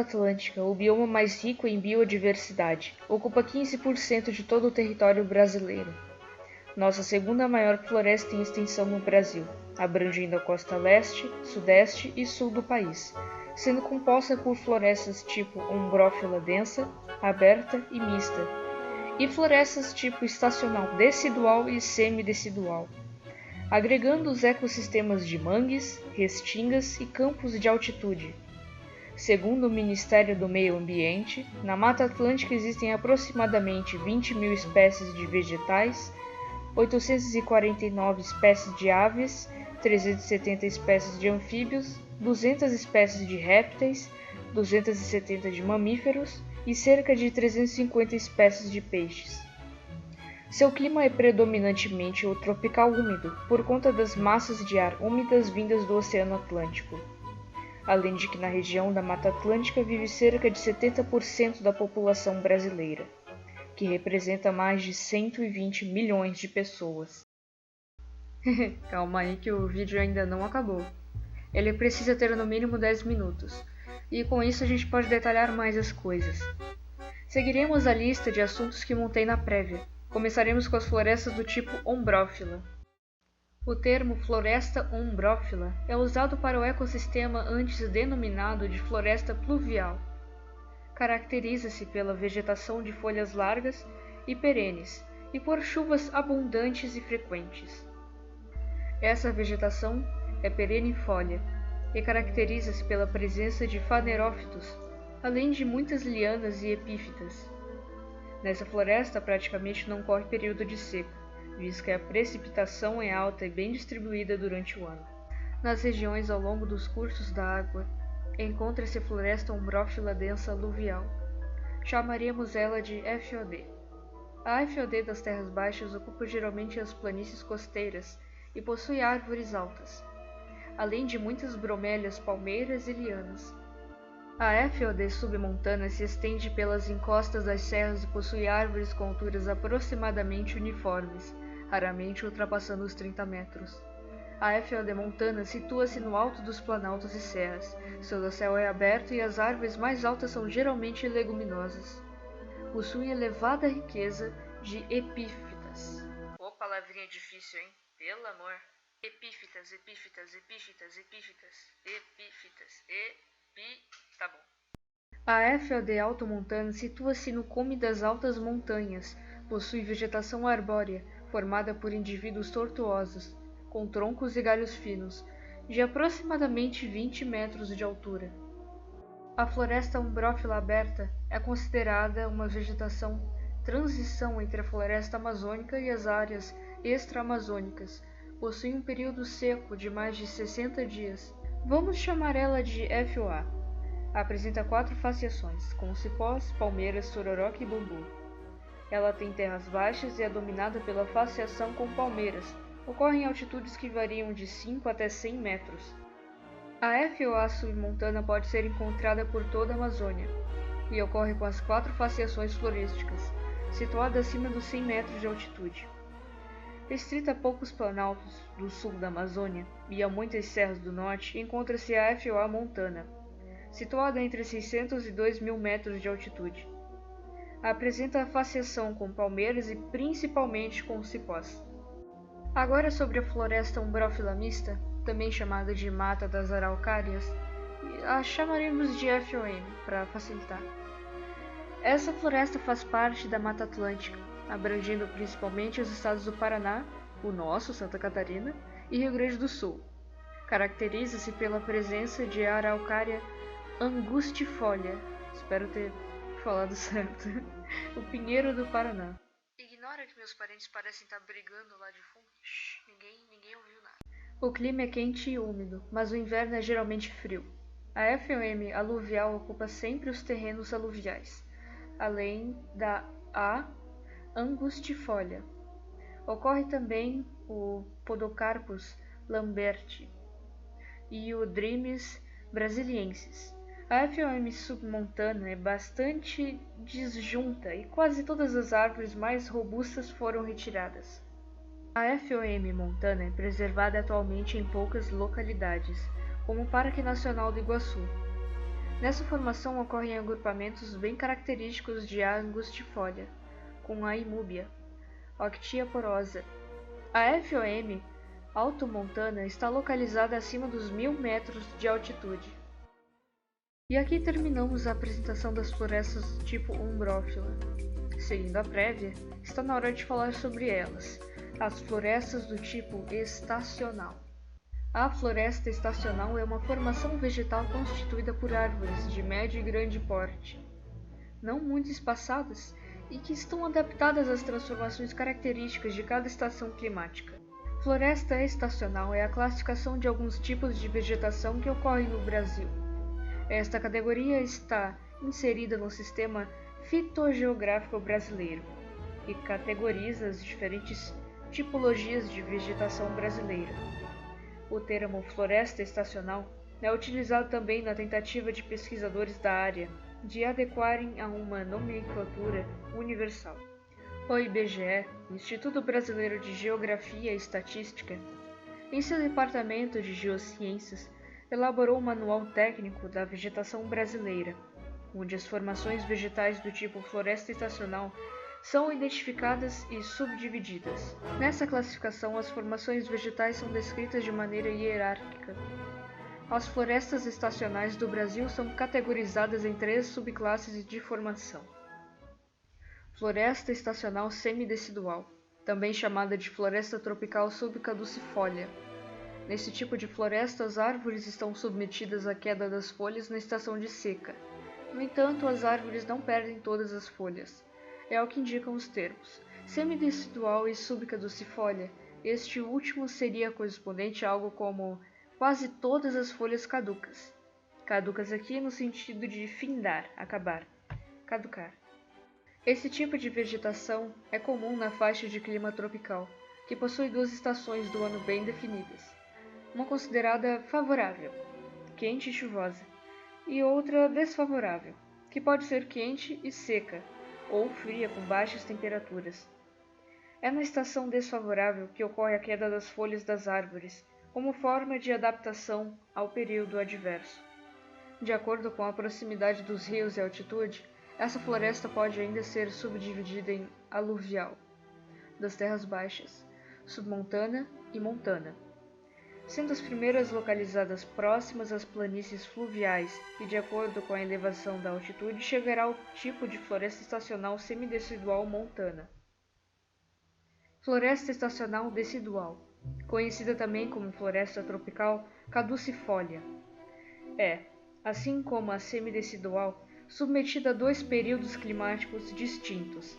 Mata Atlântica, o bioma mais rico em biodiversidade, ocupa 15% de todo o território brasileiro. Nossa segunda maior floresta em extensão no Brasil, abrangendo a costa leste, sudeste e sul do país, sendo composta por florestas tipo ombrófila densa, aberta e mista, e florestas tipo estacional decidual e semidecidual, agregando os ecossistemas de mangues, restingas e campos de altitude. Segundo o Ministério do Meio Ambiente, na Mata Atlântica existem aproximadamente 20.000 espécies de vegetais, 849 espécies de aves, 370 espécies de anfíbios, 200 espécies de répteis, 270 de mamíferos e cerca de 350 espécies de peixes. Seu clima é predominantemente o tropical úmido, por conta das massas de ar úmidas vindas do Oceano Atlântico. Além de que na região da Mata Atlântica vive cerca de 70% da população brasileira, que representa mais de 120 milhões de pessoas. Calma aí que o vídeo ainda não acabou. Ele precisa ter no mínimo 10 minutos, e com isso a gente pode detalhar mais as coisas. Seguiremos a lista de assuntos que montei na prévia. Começaremos com as florestas do tipo ombrófila. O termo floresta ombrófila é usado para o ecossistema antes denominado de floresta pluvial. Caracteriza-se pela vegetação de folhas largas e perenes e por chuvas abundantes e frequentes. Essa vegetação é perennifólia e caracteriza-se pela presença de fanerófitos, além de muitas lianas e epífitas. Nessa floresta praticamente não corre período de seca, visto que a precipitação é alta e bem distribuída durante o ano. Nas regiões ao longo dos cursos da água, encontra-se a floresta ombrófila densa aluvial. Chamaríamos ela de FOD. A FOD das terras baixas ocupa geralmente as planícies costeiras e possui árvores altas, além de muitas bromélias, palmeiras e lianas. A FOD submontana se estende pelas encostas das serras e possui árvores com alturas aproximadamente uniformes, raramente ultrapassando os 30 metros. A FOD montana situa-se no alto dos planaltos e serras. Seu dossel é aberto e as árvores mais altas são geralmente leguminosas. Possui elevada riqueza de epífitas. Ô, palavrinha difícil, hein? Pelo amor. Epífitas, epífitas, epífitas, epífitas, epífitas, tá bom. A FOD altomontana situa-se no cume das altas montanhas. Possui vegetação arbórea, formada por indivíduos tortuosos, com troncos e galhos finos, de aproximadamente 20 metros de altura. A floresta ombrófila aberta é considerada uma vegetação transição entre a floresta amazônica e as áreas extra-amazônicas. Possui um período seco de mais de 60 dias. Vamos chamar ela de FOA. Apresenta 4 faciações, com cipós, palmeiras, sororoca e bambu. Ela tem terras baixas e é dominada pela faciação com palmeiras. Ocorre em altitudes que variam de 5 até 100 metros. A FOA submontana pode ser encontrada por toda a Amazônia e ocorre com as 4 faciações florísticas, situada acima dos 100 metros de altitude. Restrita a poucos planaltos do sul da Amazônia e a muitas serras do norte, encontra-se a FOA montana, situada entre 600 e 2.000 metros de altitude. Apresenta a faciação com palmeiras e principalmente com cipós. Agora sobre a floresta ombrófila mista, também chamada de Mata das Araucárias, a chamaremos de FOM para facilitar. Essa floresta faz parte da Mata Atlântica, abrangendo principalmente os estados do Paraná, o nosso, Santa Catarina, e Rio Grande do Sul. Caracteriza-se pela presença de Araucária angustifolia, espero ter falado certo, o pinheiro do Paraná. Ignora que meus parentes parecem estar brigando lá de fundo. Ninguém ouviu nada. O clima é quente e úmido, mas o inverno é geralmente frio. A FOM aluvial ocupa sempre os terrenos aluviais, além da A. angustifolia. Ocorre também o Podocarpus lamberti e o Drimys brasiliensis. A FOM submontana é bastante disjunta e quase todas as árvores mais robustas foram retiradas. A FOM montana é preservada atualmente em poucas localidades, como o Parque Nacional do Iguaçu. Nessa formação ocorrem agrupamentos bem característicos de A. angustifolia, com A. imúbia, Octia porosa. A FOM altomontana está localizada acima dos 1000 metros de altitude. E aqui terminamos a apresentação das florestas tipo umbrófila. Seguindo a prévia, está na hora de falar sobre elas, as florestas do tipo estacional. A floresta estacional é uma formação vegetal constituída por árvores de médio e grande porte, não muito espaçadas e que estão adaptadas às transformações características de cada estação climática. Floresta estacional é a classificação de alguns tipos de vegetação que ocorrem no Brasil. Esta categoria está inserida no sistema fitogeográfico brasileiro e categoriza as diferentes tipologias de vegetação brasileira. O termo floresta estacional é utilizado também na tentativa de pesquisadores da área de adequarem a uma nomenclatura universal. O IBGE, Instituto Brasileiro de Geografia e Estatística, em seu departamento de Geociências, elaborou um manual técnico da vegetação brasileira, onde as formações vegetais do tipo floresta estacional são identificadas e subdivididas. Nessa classificação, as formações vegetais são descritas de maneira hierárquica. As florestas estacionais do Brasil são categorizadas em 3 subclasses de formação. Floresta estacional semidecidual, também chamada de floresta tropical subcaducifólia. Nesse tipo de floresta, as árvores estão submetidas à queda das folhas na estação de seca. No entanto, as árvores não perdem todas as folhas. É o que indicam os termos semidecidual e subcaducifólia. Este último seria correspondente a algo como quase todas as folhas caducas. Caducas aqui no sentido de findar, acabar, caducar. Esse tipo de vegetação é comum na faixa de clima tropical, que possui 2 estações do ano bem definidas. Uma considerada favorável, quente e chuvosa, e outra desfavorável, que pode ser quente e seca, ou fria com baixas temperaturas. É na estação desfavorável que ocorre a queda das folhas das árvores, como forma de adaptação ao período adverso. De acordo com a proximidade dos rios e a altitude, essa floresta pode ainda ser subdividida em aluvial, das terras baixas, submontana e montana, sendo as primeiras localizadas próximas às planícies fluviais e, de acordo com a elevação da altitude, chegará ao tipo de floresta estacional semidecidual montana. Floresta estacional decidual, conhecida também como floresta tropical caducifólia, é, assim como a semidecidual, submetida a 2 períodos climáticos distintos.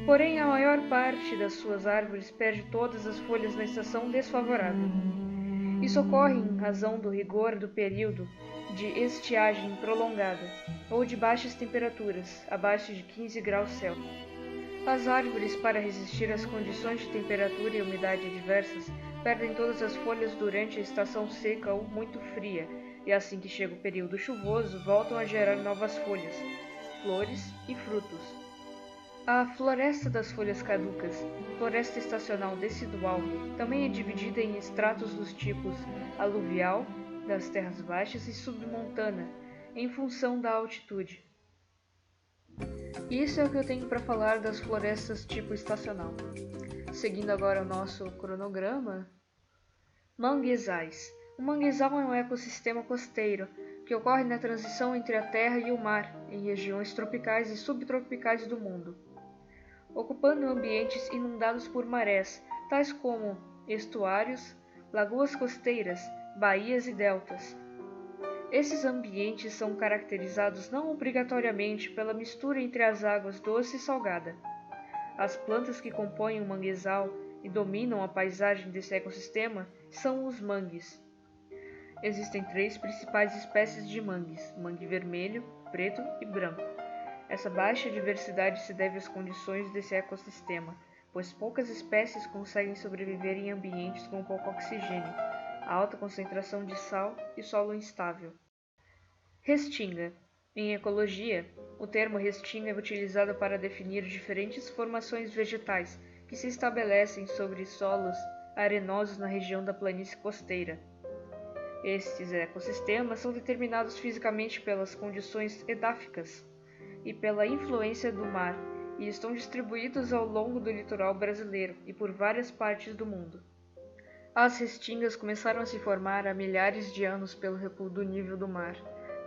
Porém, a maior parte das suas árvores perde todas as folhas na estação desfavorável. Isso ocorre em razão do rigor do período de estiagem prolongada ou de baixas temperaturas, abaixo de 15 graus Celsius. As árvores, para resistir às condições de temperatura e umidade adversas, perdem todas as folhas durante a estação seca ou muito fria, e assim que chega o período chuvoso, voltam a gerar novas folhas, flores e frutos. A floresta das folhas caducas, floresta estacional decidual, também é dividida em estratos dos tipos aluvial, das terras baixas, e submontana, em função da altitude. Isso é o que eu tenho para falar das florestas tipo estacional. Seguindo agora o nosso cronograma, manguezais. O manguezal é um ecossistema costeiro que ocorre na transição entre a terra e o mar, em regiões tropicais e subtropicais do mundo, ocupando ambientes inundados por marés, tais como estuários, lagoas costeiras, baías e deltas. Esses ambientes são caracterizados não obrigatoriamente pela mistura entre as águas doce e salgada. As plantas que compõem o manguezal e dominam a paisagem desse ecossistema são os mangues. Existem 3 principais espécies de mangues: mangue vermelho, preto e branco. Essa baixa diversidade se deve às condições desse ecossistema, pois poucas espécies conseguem sobreviver em ambientes com pouco oxigênio, alta concentração de sal e solo instável. Restinga. Em ecologia, o termo restinga é utilizado para definir diferentes formações vegetais que se estabelecem sobre solos arenosos na região da planície costeira. Estes ecossistemas são determinados fisicamente pelas condições edáficas e pela influência do mar e estão distribuídos ao longo do litoral brasileiro e por várias partes do mundo. As restingas começaram a se formar há milhares de anos pelo recuo do nível do mar,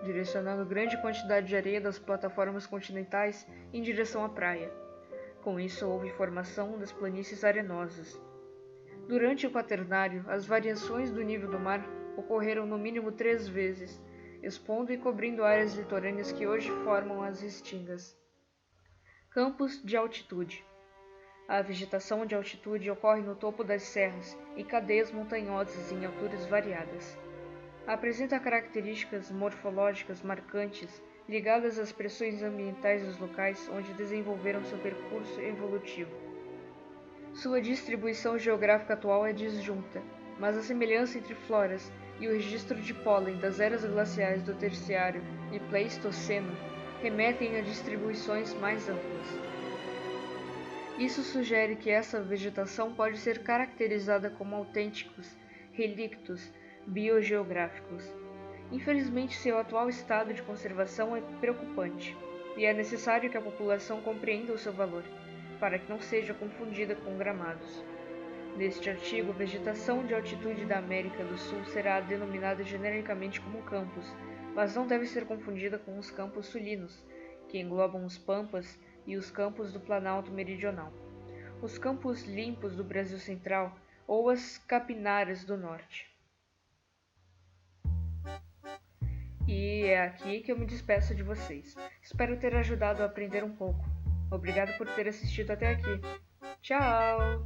direcionando grande quantidade de areia das plataformas continentais em direção à praia. Com isso, houve formação das planícies arenosas. Durante o Quaternário, as variações do nível do mar ocorreram no mínimo 3 vezes, expondo e cobrindo áreas litorâneas que hoje formam as restingas. Campos de altitude. A vegetação de altitude ocorre no topo das serras e cadeias montanhosas em alturas variadas. Apresenta características morfológicas marcantes ligadas às pressões ambientais dos locais onde desenvolveram seu percurso evolutivo. Sua distribuição geográfica atual é disjunta, mas a semelhança entre floras e o registro de pólen das eras glaciais do Terciário e Pleistoceno remetem a distribuições mais amplas. Isso sugere que essa vegetação pode ser caracterizada como autênticos relictos biogeográficos. Infelizmente, seu atual estado de conservação é preocupante, e é necessário que a população compreenda o seu valor, para que não seja confundida com gramados. Neste artigo, a vegetação de altitude da América do Sul será denominada genericamente como campos, mas não deve ser confundida com os campos sulinos, que englobam os pampas e os campos do Planalto Meridional, os campos limpos do Brasil Central ou as capinaras do Norte. E é aqui que eu me despeço de vocês. Espero ter ajudado a aprender um pouco. Obrigado por ter assistido até aqui. Tchau!